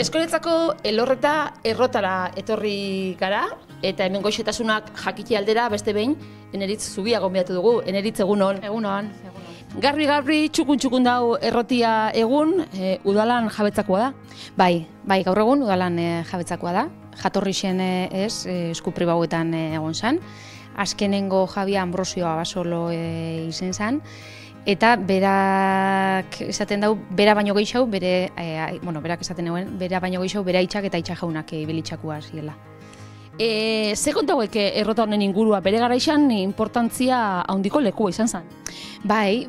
Eskoletzako elorreta errotara etorri gara, eta hemen goixetasunak jakiti aldera beste behin, Eneritz Zubia gonbidatu dugu. Eneritz, egunon. Egunon. Garbi, txukun dau errotia egun, udalan jabetzakoa da? Bai, gaur egun udalan jabetzakoa da. Jatorrixen ez, eskupri bauetan egon zen. Azkenengo jabia Ambrosioa Basolo izen zen. Eta berak esaten dau, bera baino gehiago, berak esaten duen, bera baino gehiago, bera itxak eta itxajaunak bilitxakua ziela. Ze kontauek errota honen ingurua, bere garaixan importantzia handiko lekua izan zen? Bai,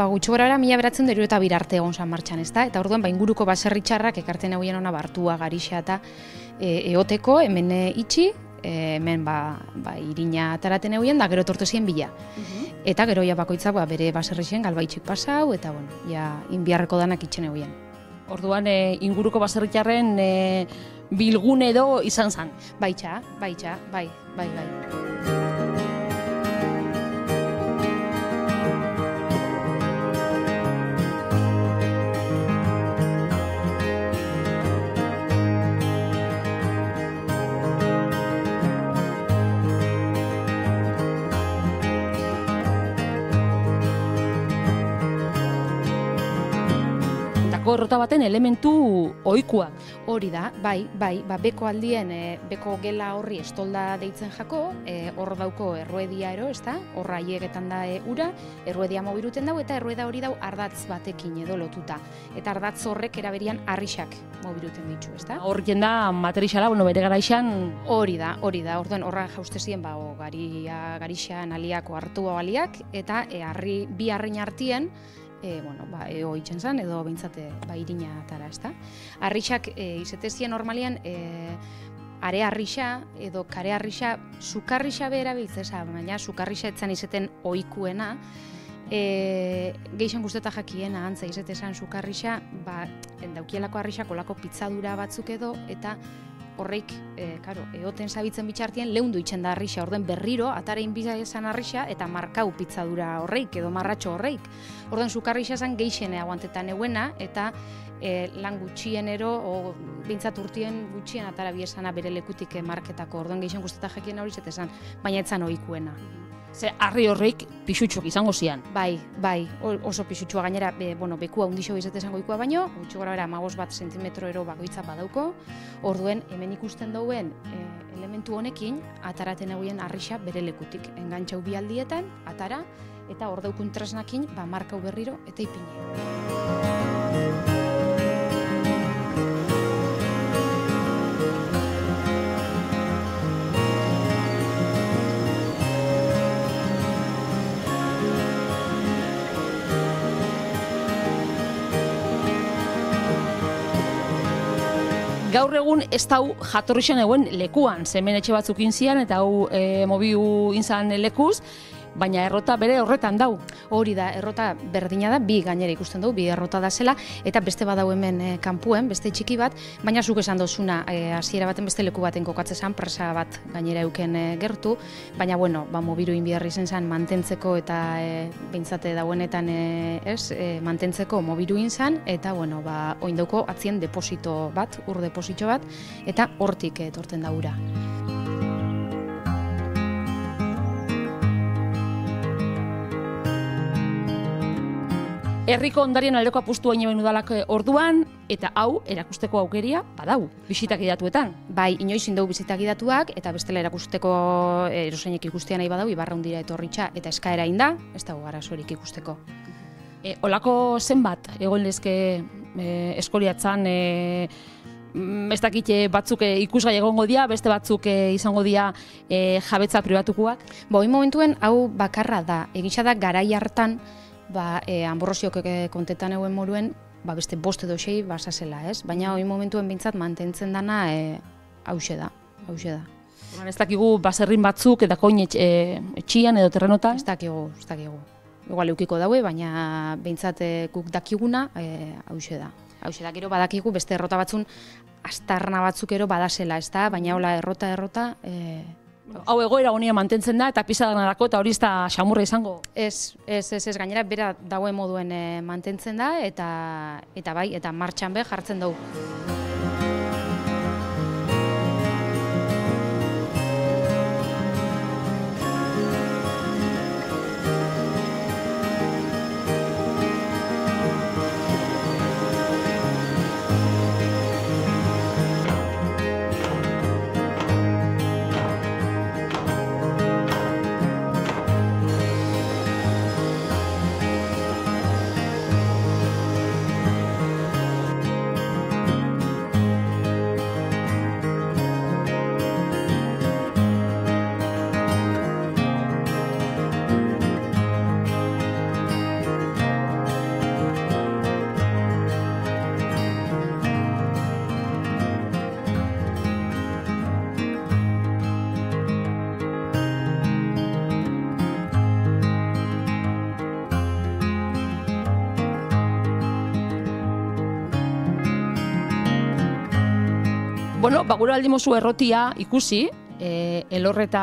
gutxo gara 1902 arte egon zen martxan, ezta? Eta orduan, inguruko baserri txarrak ekarten hauien ona Bartua, Garixa eta eoteko, hemen itxi, hemen irina ataraten hauien, da gero tortezien bila. Eta gero bakoitzak bere baserrixen galbaitxik pasau, eta inbiarreko danak itxen hauien. Orduan, inguruko baserritarren bilgune edo izan zen? Bai. Errota baten elementu ohikoak. Hori da, beko aldien, beko gela horri estolda deitzen jako, hor dauko erruedia ero, ezta? Horra haiegetan da ura, erruedia mobiruten dau, eta errueda hori dau ardatz batekin edo lotuta. Eta ardatz horrek eraberian arrixak mobiruten ditzu, ezta? Horrien da materiala, bere garaixan... Hori da, orduan horra jaustezien garixan aliako hartu aliak, eta bi harrin hartien, eo itxen zen, edo behintzate irina atara, ezta? Arrixak izetezien normalian, are arrixa edo kare arrixa, sukarrixa behera biltzeza, baina sukarrixa etzan izeten ohikuena, geixan guzteta jakiena, antza izetezan sukarrixa, daukielako arrixa kolako pitzadura batzuk edo, eta horreik, eoten zabitzen bitxartien, leundu itxen da arrixa, orden berriro, atarein biza esan arrixa, eta markau pitzadura horreik, edo marratxo horreik. Orden sukarrixa zen geixene aguantetan euena, eta lan gutxienero, o bintzat urtien gutxien atara biesana bere lekutik marketako, orden geixen guzteta jakien hori zetesan, baina etzan ohikuena. Ze harri horreik pixutxuk izango zian? Bai, oso pixutxua gainera, bekua undixo izetezango ikua baino, gutxo gara bera 15 zentimetro ero bakoitza badauko, orduen hemen ikusten dauen elementu honekin, ataraten eguen arrixa bere lekutik. Engantxau bi aldietan, atara, eta hor daukun tresnakin, markau berriro eta ipini. Gaur egun ez dau jatorrixen eguen lekuan, zemen etxe batzuk inzian eta hau mobiu inzan lekuz, baina errota bere horretan dau. Hori da, errota berdina da, bi gainera ikusten dugu, bi errota da zela, eta beste badau hemen kanpuen, beste txiki bat, baina zuk esan dozuna, hasiera baten beste leku baten kokatzezan, presa bat gainera euken gertu, baina mobiru inbiarri zen zen mantentzeko eta behintzate dauenetan mantentzeko mobiru inzan, eta oindauko atzien deposito bat, ur deposito bat, eta hortik etorten da ura. Herriko ondarien aldeko apustua inoen udalak orduan, eta hau erakusteko aukeria badau, bisitak idatuetan. Bai, inoiz indau bisitak idatuak, eta bestela erakusteko erosainek ikustea nahi badau, ibarra hundira etorritxa eta eskaera inda, ez dago garazorik ikusteko. Olako zenbat, egon lezke eskoliatzan, ez dakit batzuk ikusgai egongo dira, beste batzuk izango dira jabetza pribatukoak? Hoi momentuen hau bakarra da, egisa da garai hartan, Ambrosiok kontetan eguen moruen, beste 5 edo 6 basazela, ez? Baina hori momentuen bintzat mantentzen dana hause da. Ez dakigu baserrin batzuk eta koin etxian edo terrenotan? Ez dakigu. Igual eukiko daue, baina bintzat guk dakiguna hause da. Hause da, gero badakigu beste errota batzun astarna batzuk ero badazela, ez da? Baina hola errota Hau egoera honia mantentzen da eta pisadanarako eta hori ez da xamurra izango. Ez, gainera bera dagoen moduen mantentzen da eta bai, eta martxan be jartzen dugu. Bueno, gure aldimozu errotia ikusi, elorre eta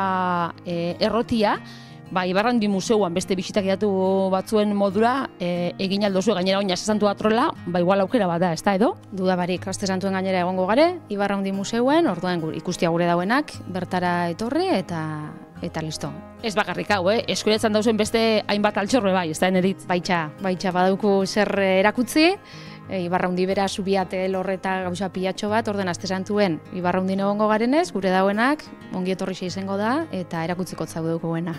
errotia, Ibarraundi Museuan beste bisitakidatu batzuen modura egin aldozu gainera oina Aste Santua trola, igual aukera bat da, ez da edo? Duda barik, Aste Santuen gainera egongo gare, Ibarraundi Museuen, orduan ikustia gure dauenak, bertara etorri eta listo. Ez bakarrik hau, eskuratzen dauzen beste hainbat altxorre bai, ez da eneritz? Baitxa, badauku zer erakutzi, Ibarraundi bera subiate lorreta gauza pilatxo bat, orden Aste Santuen Ibarraundin egongo garenez, gure dauenak ongi etorri izango da eta erakutziko zauduko buena.